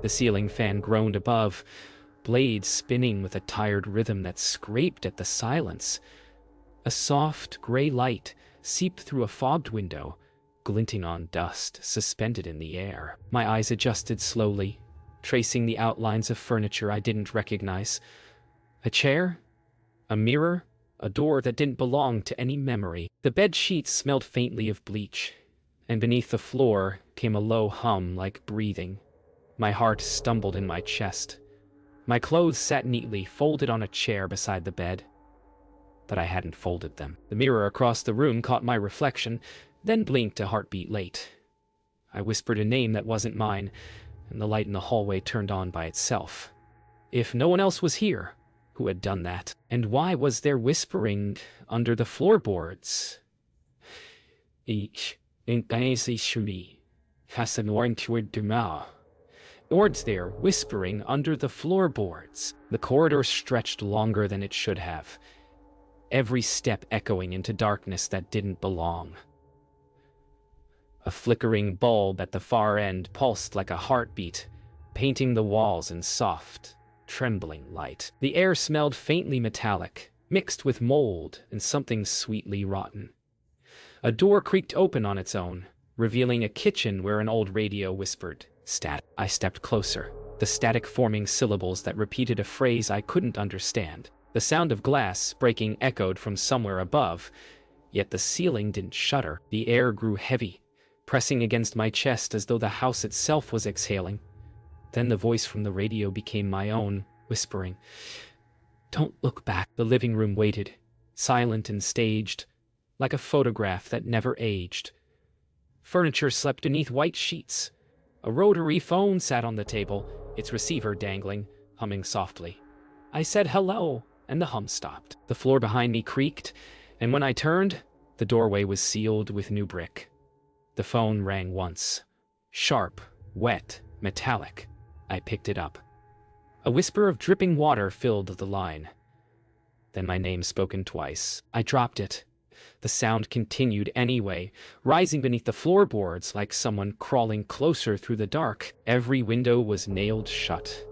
The ceiling fan groaned above, blades spinning with a tired rhythm that scraped at the silence. A soft, gray light seeped through a fogged window, glinting on dust suspended in the air. My eyes adjusted slowly, tracing the outlines of furniture I didn't recognize. A chair, a mirror, a door that didn't belong to any memory. The bed sheets smelled faintly of bleach, and beneath the floor came a low hum like breathing. My heart stumbled in my chest. My clothes sat neatly folded on a chair beside the bed, but I hadn't folded them. The mirror across the room caught my reflection, then blinked a heartbeat late. I whispered a name that wasn't mine, and the light in the hallway turned on by itself. If no one else was here, who had done that? And why was there whispering under the floorboards? Words there, whispering under the floorboards. The corridor stretched longer than it should have, every step echoing into darkness that didn't belong. A flickering bulb at the far end pulsed like a heartbeat, painting the walls in soft, trembling light. The air smelled faintly metallic, mixed with mold and something sweetly rotten. A door creaked open on its own, revealing a kitchen where an old radio whispered, "Static." I stepped closer, the static forming syllables that repeated a phrase I couldn't understand. The sound of glass breaking echoed from somewhere above, yet the ceiling didn't shudder. The air grew heavy, pressing against my chest as though the house itself was exhaling. Then the voice from the radio became my own, whispering, "Don't look back." The living room waited, silent and staged, like a photograph that never aged. Furniture slept beneath white sheets. A rotary phone sat on the table, its receiver dangling, humming softly. I said hello, and the hum stopped. The floor behind me creaked, and when I turned, the doorway was sealed with new brick. The phone rang once. Sharp, wet, metallic. I picked it up. A whisper of dripping water filled the line. Then my name spoken twice. I dropped it. The sound continued anyway, rising beneath the floorboards like someone crawling closer through the dark. Every window was nailed shut.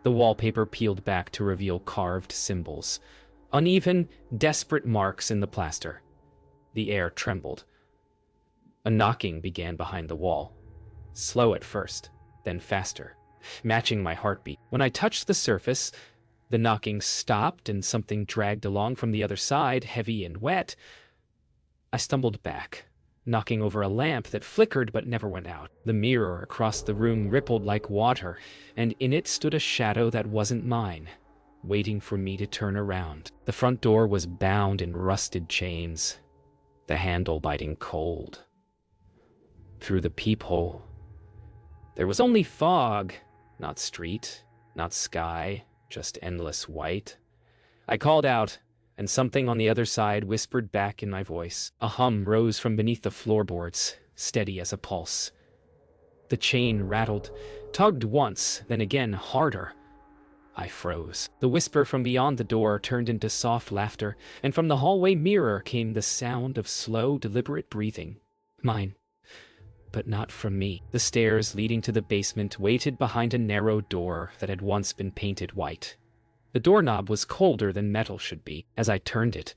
The wallpaper peeled back to reveal carved symbols, uneven, desperate marks in the plaster. The air trembled. A knocking began behind the wall, slow at first, then faster, matching my heartbeat. When I touched the surface, the knocking stopped and something dragged along from the other side, heavy and wet. I stumbled back, knocking over a lamp that flickered but never went out. The mirror across the room rippled like water, and in it stood a shadow that wasn't mine, waiting for me to turn around. The front door was bound in rusted chains, the handle biting cold. Through the peephole, there was only fog, not street, not sky, just endless white. I called out, and something on the other side whispered back in my voice. A hum rose from beneath the floorboards, steady as a pulse. The chain rattled, tugged once, then again harder. I froze. The whisper from beyond the door turned into soft laughter, and from the hallway mirror came the sound of slow, deliberate breathing. Mine, but not from me. The stairs leading to the basement waited behind a narrow door that had once been painted white. The doorknob was colder than metal should be. As I turned it,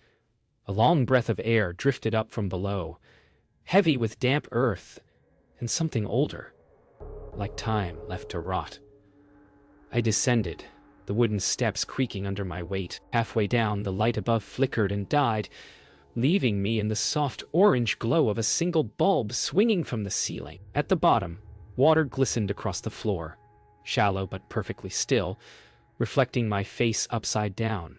a long breath of air drifted up from below, heavy with damp earth and something older, like time left to rot. I descended, the wooden steps creaking under my weight. Halfway down, the light above flickered and died, leaving me in the soft orange glow of a single bulb swinging from the ceiling. At the bottom, water glistened across the floor, shallow but perfectly still, reflecting my face upside down.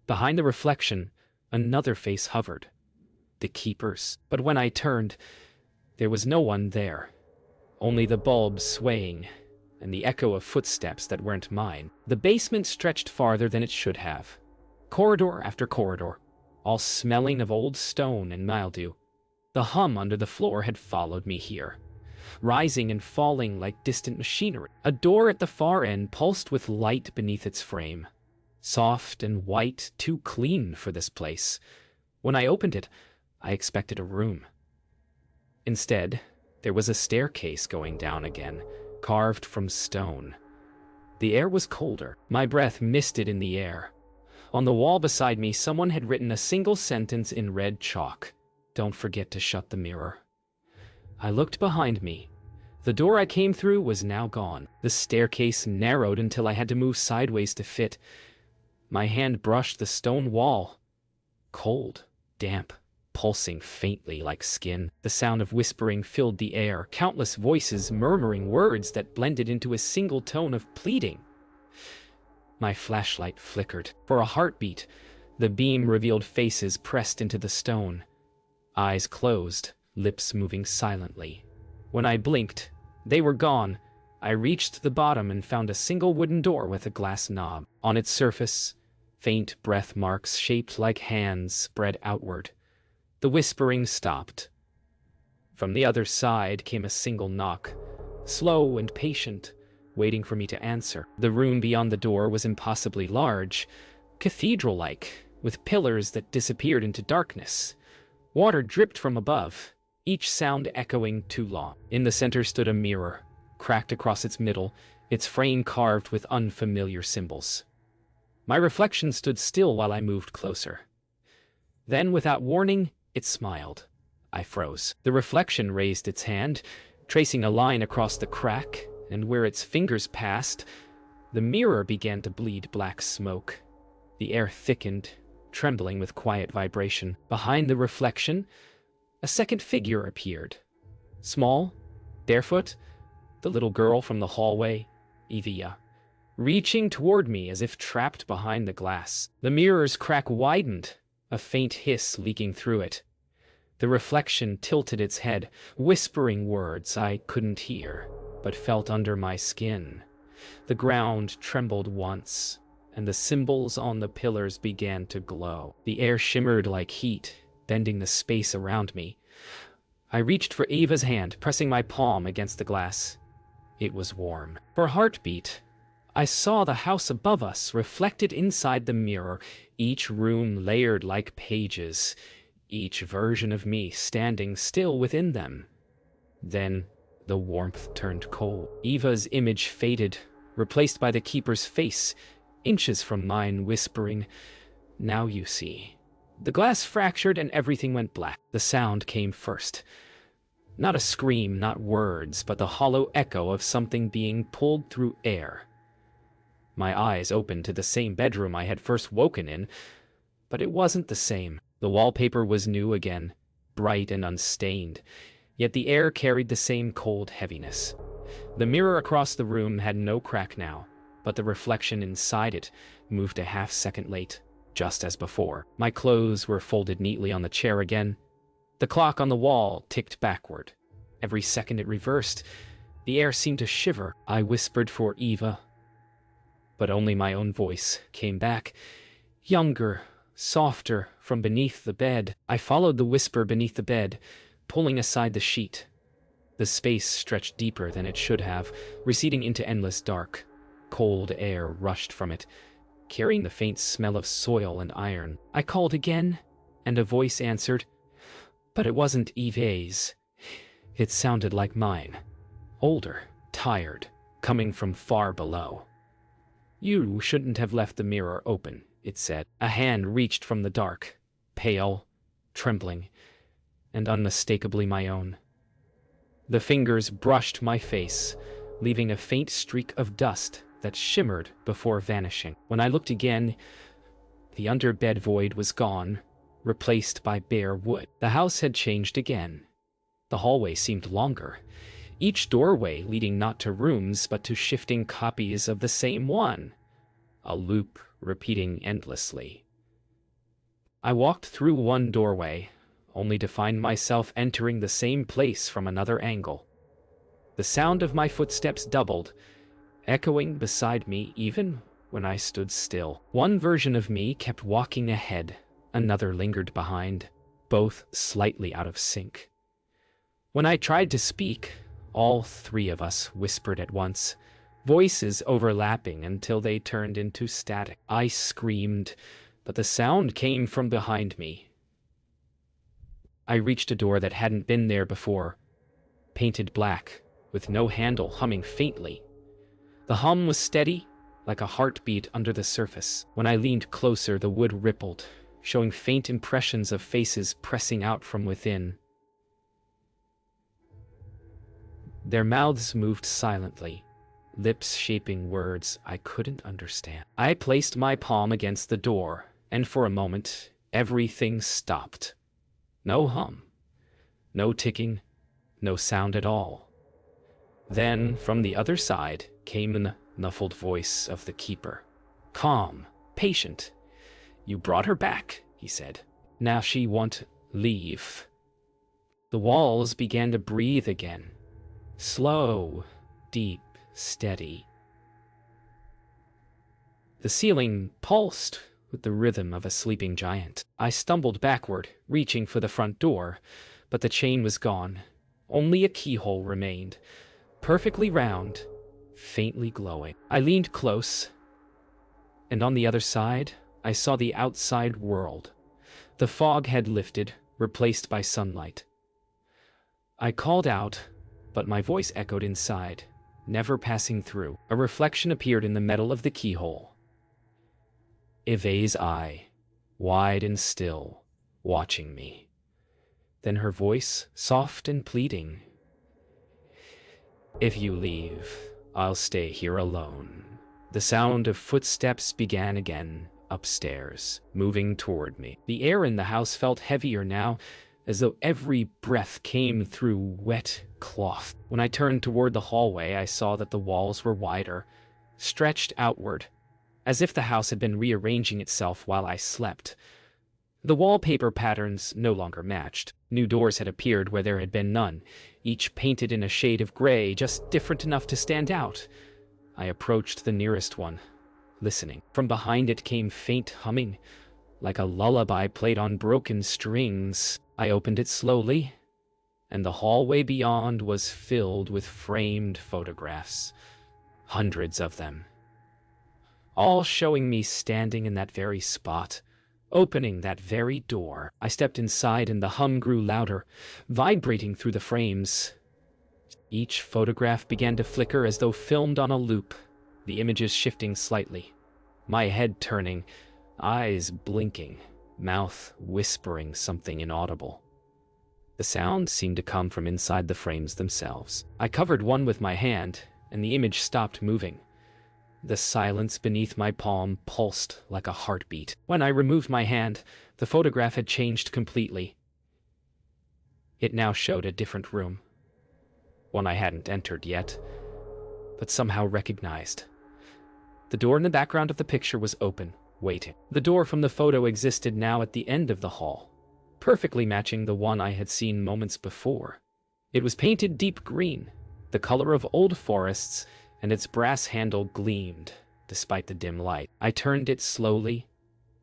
Behind the reflection, another face hovered, the keeper's. But when I turned, there was no one there, only the bulb swaying and the echo of footsteps that weren't mine. The basement stretched farther than it should have, corridor after corridor, all smelling of old stone and mildew. The hum under the floor had followed me here, rising and falling like distant machinery. A door at the far end pulsed with light beneath its frame, soft and white, too clean for this place. When I opened it, I expected a room. Instead, There was a staircase going down again, carved from stone. The air was colder. My breath misted in the air. On the wall beside me, someone had written a single sentence in red chalk. "Don't forget to shut the mirror." I looked behind me. The door I came through was now gone. The staircase narrowed until I had to move sideways to fit. My hand brushed the stone wall. Cold, damp, pulsing faintly like skin. The sound of whispering filled the air, countless voices murmuring words that blended into a single tone of pleading. My flashlight flickered. For a heartbeat, the beam revealed faces pressed into the stone. Eyes closed, lips moving silently. When I blinked, they were gone. I reached the bottom and found a single wooden door with a glass knob. On its surface, faint breath marks shaped like hands spread outward. The whispering stopped. From the other side came a single knock, slow and patient, waiting for me to answer. The room beyond the door was impossibly large, cathedral-like, with pillars that disappeared into darkness. Water dripped from above, each sound echoing too long. In the center stood a mirror, cracked across its middle, its frame carved with unfamiliar symbols. My reflection stood still while I moved closer. Then, without warning, it smiled. I froze. The reflection raised its hand, tracing a line across the crack, and where its fingers passed, the mirror began to bleed black smoke. The air thickened, trembling with quiet vibration. Behind the reflection, a second figure appeared. Small, barefoot, the little girl from the hallway, Evia, reaching toward me as if trapped behind the glass. The mirror's crack widened, a faint hiss leaking through it. The reflection tilted its head, whispering words I couldn't hear, but felt under my skin. The ground trembled once, and the symbols on the pillars began to glow. The air shimmered like heat, bending the space around me. I reached for Eva's hand, pressing my palm against the glass. It was warm. For a heartbeat, I saw the house above us reflected inside the mirror, each room layered like pages, each version of me standing still within them. Then the warmth turned cold. Eva's image faded, replaced by the keeper's face, inches from mine, whispering, "Now you see." The glass fractured and everything went black. The sound came first. Not a scream, not words, but the hollow echo of something being pulled through air. My eyes opened to the same bedroom I had first woken in, but it wasn't the same. The wallpaper was new again, bright and unstained, yet the air carried the same cold heaviness. The mirror across the room had no crack now, but the reflection inside it moved a half-second late, just as before. My clothes were folded neatly on the chair again. The clock on the wall ticked backward. Every second it reversed. The air seemed to shiver. I whispered for Eva, but only my own voice came back, younger, softer, from beneath the bed. I followed the whisper beneath the bed, pulling aside the sheet. The space stretched deeper than it should have, receding into endless dark. Cold air rushed from it, carrying the faint smell of soil and iron. I called again, and a voice answered, but it wasn't Eva's. It sounded like mine, older, tired, coming from far below. "You shouldn't have left the mirror open," it said. A hand reached from the dark, pale, trembling, and unmistakably my own. The fingers brushed my face, leaving a faint streak of dust that shimmered before vanishing. When I looked again, the under-bed void was gone, replaced by bare wood. The house had changed again. The hallway seemed longer, each doorway leading not to rooms but to shifting copies of the same one, a loop repeating endlessly. I walked through one doorway, only to find myself entering the same place from another angle. The sound of my footsteps doubled, echoing beside me even when I stood still. One version of me kept walking ahead, another lingered behind, both slightly out of sync. When I tried to speak, all three of us whispered at once, voices overlapping until they turned into static. I screamed, but the sound came from behind me. I reached a door that hadn't been there before. painted black, with no handle, humming faintly. The hum was steady, like a heartbeat under the surface. When I leaned closer, the wood rippled, showing faint impressions of faces pressing out from within. Their mouths moved silently, lips shaping words I couldn't understand. I placed my palm against the door, and for a moment, everything stopped. No hum, no ticking, no sound at all. Then, from the other side, came the muffled voice of the keeper. Calm, patient. You brought her back, he said. Now she won't leave. The walls began to breathe again. Slow, deep, steady. The ceiling pulsed with the rhythm of a sleeping giant. I stumbled backward, reaching for the front door, but the chain was gone. Only a keyhole remained, perfectly round, faintly glowing. I leaned close, and on the other side, I saw the outside world. The fog had lifted, replaced by sunlight. I called out, but my voice echoed inside, never passing through. A reflection appeared in the metal of the keyhole. Eve's eye, wide and still, watching me. Then her voice, soft and pleading. If you leave, I'll stay here alone. The sound of footsteps began again, upstairs, moving toward me. The air in the house felt heavier now, as though every breath came through wet cloth. When I turned toward the hallway, I saw that the walls were wider, stretched outward, as if the house had been rearranging itself while I slept. The wallpaper patterns no longer matched. New doors had appeared where there had been none, each painted in a shade of gray, just different enough to stand out. I approached the nearest one, listening. From behind it came faint humming, like a lullaby played on broken strings. I opened it slowly, and the hallway beyond was filled with framed photographs, hundreds of them, all showing me standing in that very spot, opening that very door. I stepped inside and the hum grew louder, vibrating through the frames. Each photograph began to flicker as though filmed on a loop, the images shifting slightly, my head turning, eyes blinking, mouth whispering something inaudible. The sound seemed to come from inside the frames themselves. I covered one with my hand, and the image stopped moving. The silence beneath my palm pulsed like a heartbeat. When I removed my hand, the photograph had changed completely. It now showed a different room, one I hadn't entered yet, but somehow recognized. The door in the background of the picture was open, waiting. The door from the photo existed now at the end of the hall, perfectly matching the one I had seen moments before. It was painted deep green, the color of old forests, and its brass handle gleamed, despite the dim light. I turned it slowly.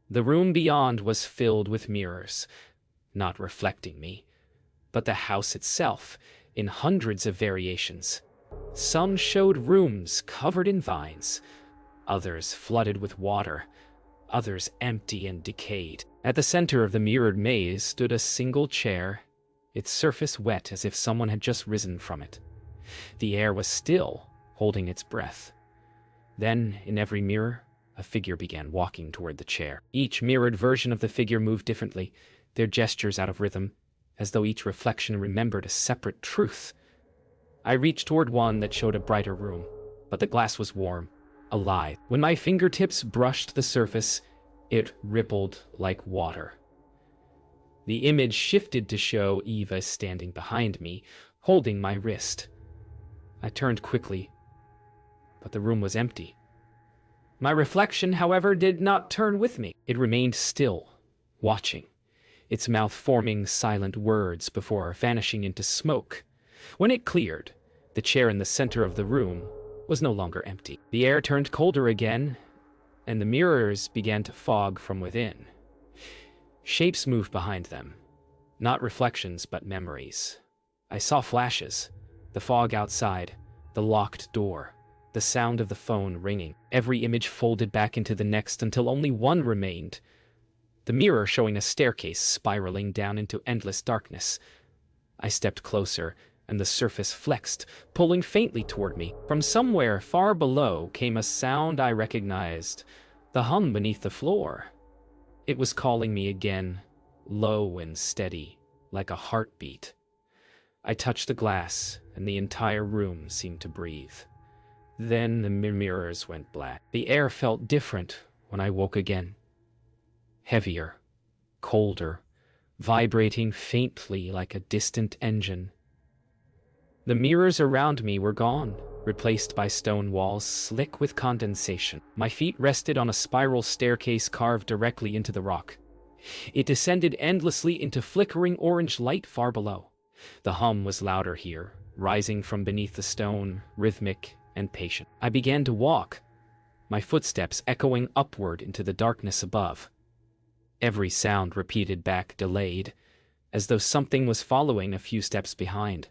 The room beyond was filled with mirrors, not reflecting me, but the house itself, in hundreds of variations. Some showed rooms covered in vines, others flooded with water, others empty and decayed. At the center of the mirrored maze stood a single chair, its surface wet as if someone had just risen from it. The air was still, holding its breath. Then, in every mirror, a figure began walking toward the chair. Each mirrored version of the figure moved differently, their gestures out of rhythm, as though each reflection remembered a separate truth. I reached toward one that showed a brighter room, but the glass was warm, alive. When my fingertips brushed the surface, it rippled like water. The image shifted to show Eva standing behind me, holding my wrist. I turned quickly, but the room was empty. My reflection, however, did not turn with me. It remained still, watching, its mouth forming silent words before vanishing into smoke. When it cleared, the chair in the center of the room was no longer empty. The air turned colder again, and the mirrors began to fog from within. Shapes moved behind them, not reflections but memories. I saw flashes, the fog outside, the locked door, the sound of the phone ringing. Every image folded back into the next until only one remained, the mirror showing a staircase spiraling down into endless darkness. I stepped closer, and the surface flexed, pulling faintly toward me. From somewhere far below came a sound I recognized, the hum beneath the floor. It was calling me again, low and steady, like a heartbeat. I touched the glass, and the entire room seemed to breathe. Then the mirrors went black. The air felt different when I woke again. Heavier, colder, vibrating faintly like a distant engine. The mirrors around me were gone, replaced by stone walls slick with condensation. My feet rested on a spiral staircase carved directly into the rock. It descended endlessly into flickering orange light far below. The hum was louder here, rising from beneath the stone, rhythmic and patient. I began to walk, my footsteps echoing upward into the darkness above. Every sound repeated back, delayed, as though something was following a few steps behind.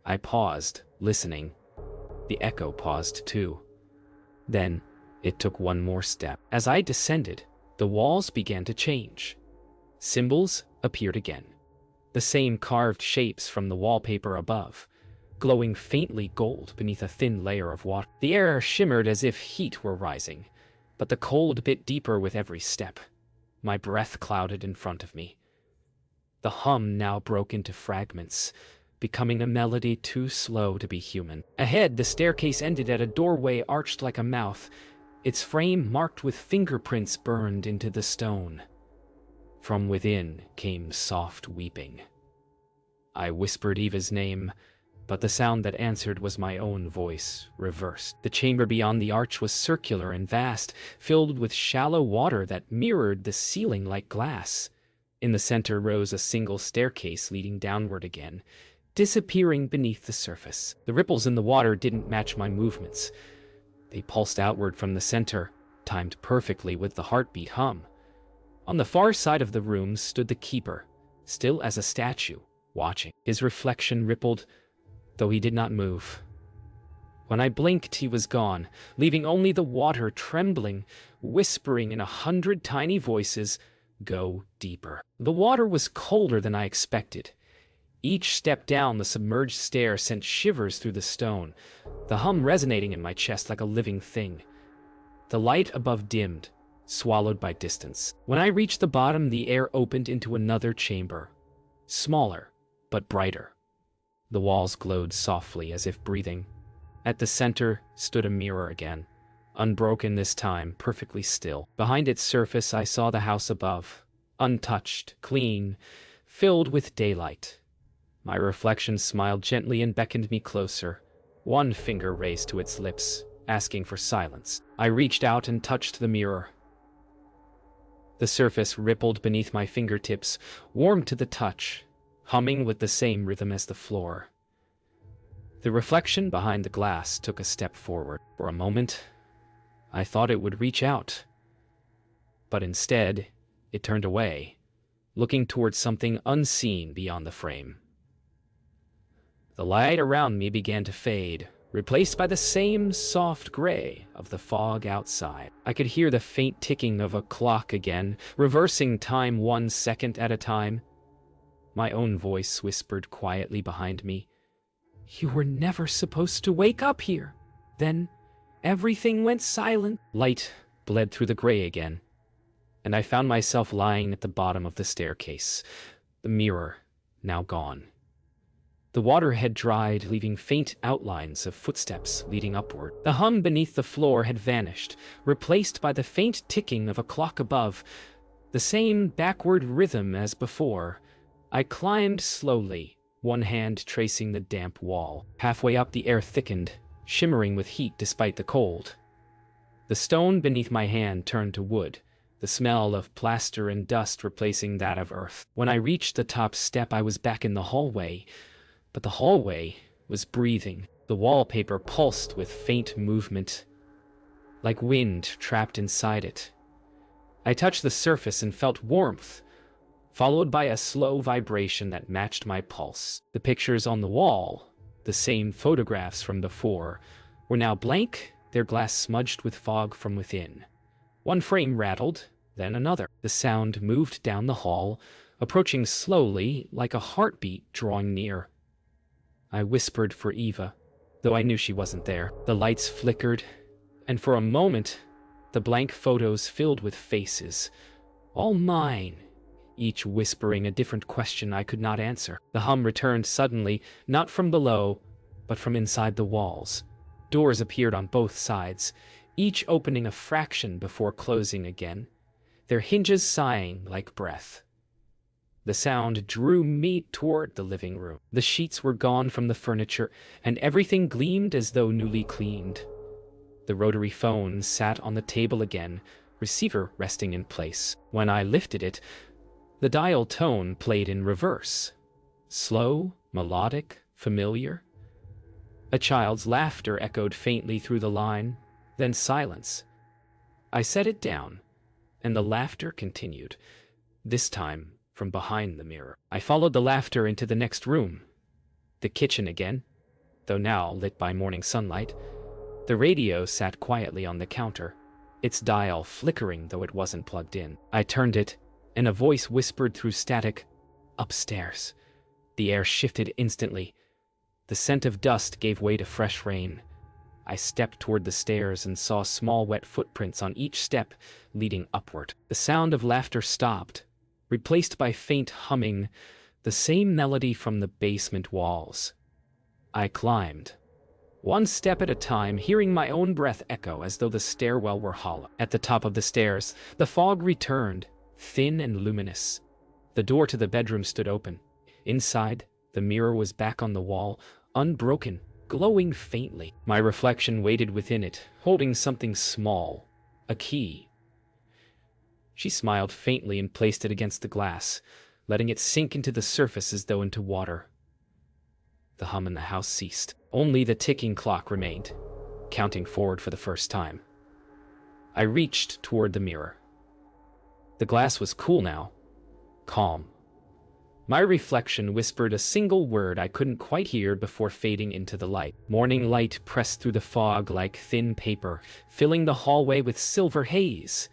I paused, listening. The echo paused too. Then it took one more step. As I descended, the walls began to change. Symbols appeared again. The same carved shapes from the wallpaper above, glowing faintly gold beneath a thin layer of water. The air shimmered as if heat were rising, but the cold bit deeper with every step. My breath clouded in front of me. The hum now broke into fragments, becoming a melody too slow to be human. Ahead, the staircase ended at a doorway arched like a mouth, its frame marked with fingerprints burned into the stone. From within came soft weeping. I whispered Eva's name, but the sound that answered was my own voice, reversed. The chamber beyond the arch was circular and vast, filled with shallow water that mirrored the ceiling like glass. In the center rose a single staircase leading downward again, disappearing beneath the surface. The ripples in the water didn't match my movements. They pulsed outward from the center, timed perfectly with the heartbeat hum. On the far side of the room stood the keeper, still as a statue, watching. His reflection rippled, though he did not move. When I blinked, he was gone, leaving only the water trembling, whispering in 100 tiny voices, "Go deeper." The water was colder than I expected. Each step down the submerged stair sent shivers through the stone, the hum resonating in my chest like a living thing. The light above dimmed, swallowed by distance. When I reached the bottom, the air opened into another chamber, smaller but brighter. The walls glowed softly as if breathing. At the center stood a mirror again, unbroken this time, perfectly still. Behind its surface I saw the house above, untouched, clean, filled with daylight. My reflection smiled gently and beckoned me closer, one finger raised to its lips, asking for silence. I reached out and touched the mirror. The surface rippled beneath my fingertips, warm to the touch, humming with the same rhythm as the floor. The reflection behind the glass took a step forward. For a moment, I thought it would reach out. But instead, it turned away, looking towards something unseen beyond the frame. The light around me began to fade, replaced by the same soft gray of the fog outside. I could hear the faint ticking of a clock again, reversing time 1 second at a time. My own voice whispered quietly behind me, "You were never supposed to wake up here." Then everything went silent. Light bled through the gray again, and I found myself lying at the bottom of the staircase, the mirror now gone. The water had dried, leaving faint outlines of footsteps leading upward. The hum beneath the floor had vanished, replaced by the faint ticking of a clock above, the same backward rhythm as before. I climbed slowly, one hand tracing the damp wall. Halfway up, the air thickened, shimmering with heat despite the cold. The stone beneath my hand turned to wood, the smell of plaster and dust replacing that of earth. When I reached the top step, I was back in the hallway, but the hallway was breathing. The wallpaper pulsed with faint movement, like wind trapped inside it. I touched the surface and felt warmth, followed by a slow vibration that matched my pulse. The pictures on the wall, the same photographs from before, were now blank, their glass smudged with fog from within. One frame rattled, then another. The sound moved down the hall, approaching slowly like a heartbeat drawing near. I whispered for Eva, though I knew she wasn't there. The lights flickered, and for a moment, the blank photos filled with faces, all mine, each whispering a different question I could not answer. The hum returned suddenly, not from below, but from inside the walls. Doors appeared on both sides, each opening a fraction before closing again, their hinges sighing like breath. The sound drew me toward the living room. The sheets were gone from the furniture, and everything gleamed as though newly cleaned. The rotary phone sat on the table again, receiver resting in place. When I lifted it, the dial tone played in reverse. Slow, melodic, familiar. A child's laughter echoed faintly through the line, then silence. I set it down, and the laughter continued, this time from behind the mirror. I followed the laughter into the next room, the kitchen again, though now lit by morning sunlight. The radio sat quietly on the counter, its dial flickering though it wasn't plugged in. I turned it, and a voice whispered through static, "Upstairs." The air shifted instantly. The scent of dust gave way to fresh rain. I stepped toward the stairs and saw small wet footprints on each step leading upward. The sound of laughter stopped, replaced by faint humming, the same melody from the basement walls. I climbed, one step at a time, hearing my own breath echo as though the stairwell were hollow. At the top of the stairs, the fog returned, thin and luminous. The door to the bedroom stood open. Inside, the mirror was back on the wall, unbroken, glowing faintly. My reflection waited within it, holding something small, a key. She smiled faintly and placed it against the glass, letting it sink into the surface as though into water. The hum in the house ceased. Only the ticking clock remained, counting forward for the first time. I reached toward the mirror. The glass was cool now, calm. My reflection whispered a single word I couldn't quite hear before fading into the light. Morning light pressed through the fog like thin paper, filling the hallway with silver haze.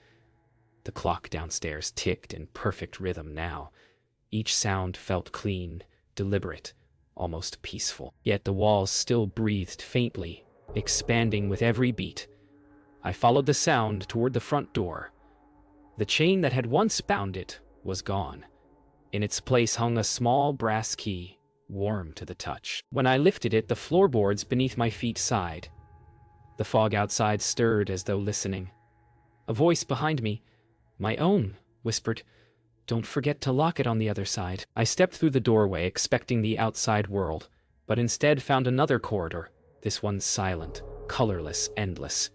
The clock downstairs ticked in perfect rhythm now. Each sound felt clean, deliberate, almost peaceful. Yet the walls still breathed faintly, expanding with every beat. I followed the sound toward the front door. The chain that had once bound it was gone. In its place hung a small brass key, warm to the touch. When I lifted it, the floorboards beneath my feet sighed. The fog outside stirred as though listening. A voice behind me, my own, whispered, "Don't forget to lock it on the other side." I stepped through the doorway, expecting the outside world, but instead found another corridor, this one silent, colorless, endless.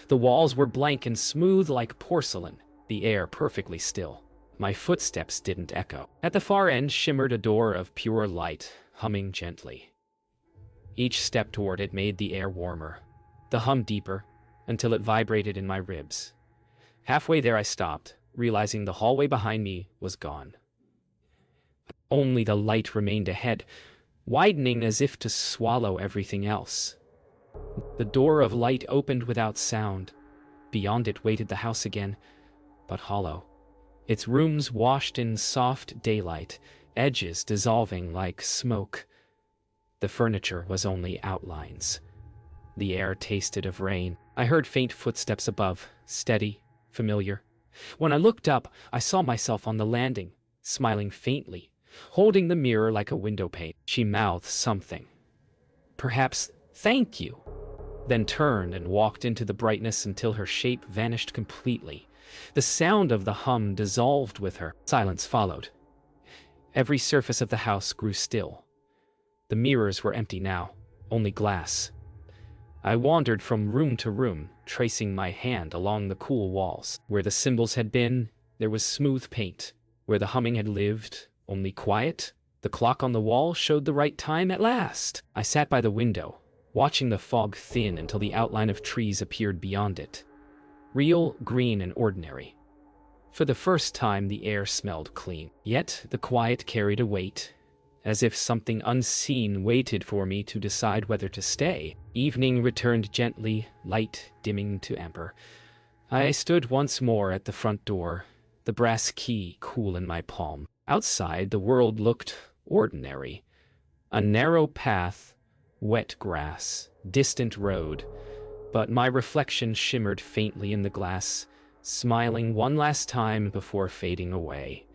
The walls were blank and smooth like porcelain, the air perfectly still. My footsteps didn't echo. At the far end shimmered a door of pure light, humming gently. Each step toward it made the air warmer, the hum deeper, until it vibrated in my ribs. Halfway there I stopped, realizing the hallway behind me was gone. Only the light remained ahead, widening as if to swallow everything else. The door of light opened without sound. Beyond it waited the house again, but hollow. Its rooms washed in soft daylight, edges dissolving like smoke. The furniture was only outlines. The air tasted of rain. I heard faint footsteps above, steady, familiar. When I looked up, I saw myself on the landing, smiling faintly, holding the mirror like a window pane. She mouthed something. Perhaps, "Thank you," then turned and walked into the brightness until her shape vanished completely. The sound of the hum dissolved with her. Silence followed. Every surface of the house grew still. The mirrors were empty now, only glass. I wandered from room to room, tracing my hand along the cool walls. Where the symbols had been, there was smooth paint. Where the humming had lived, only quiet. The clock on the wall showed the right time at last. I sat by the window, watching the fog thin until the outline of trees appeared beyond it. Real, green, and ordinary. For the first time, the air smelled clean. Yet the quiet carried a weight, as if something unseen waited for me to decide whether to stay. Evening returned gently, light dimming to amber. I stood once more at the front door, the brass key cool in my palm. Outside, the world looked ordinary. A narrow path, wet grass, distant road, but my reflection shimmered faintly in the glass, smiling one last time before fading away.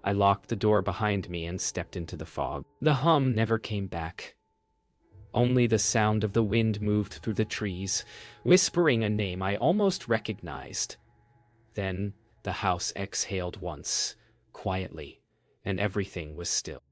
I locked the door behind me and stepped into the fog. The hum never came back. Only the sound of the wind moved through the trees, whispering a name I almost recognized. Then the house exhaled once, quietly, and everything was still.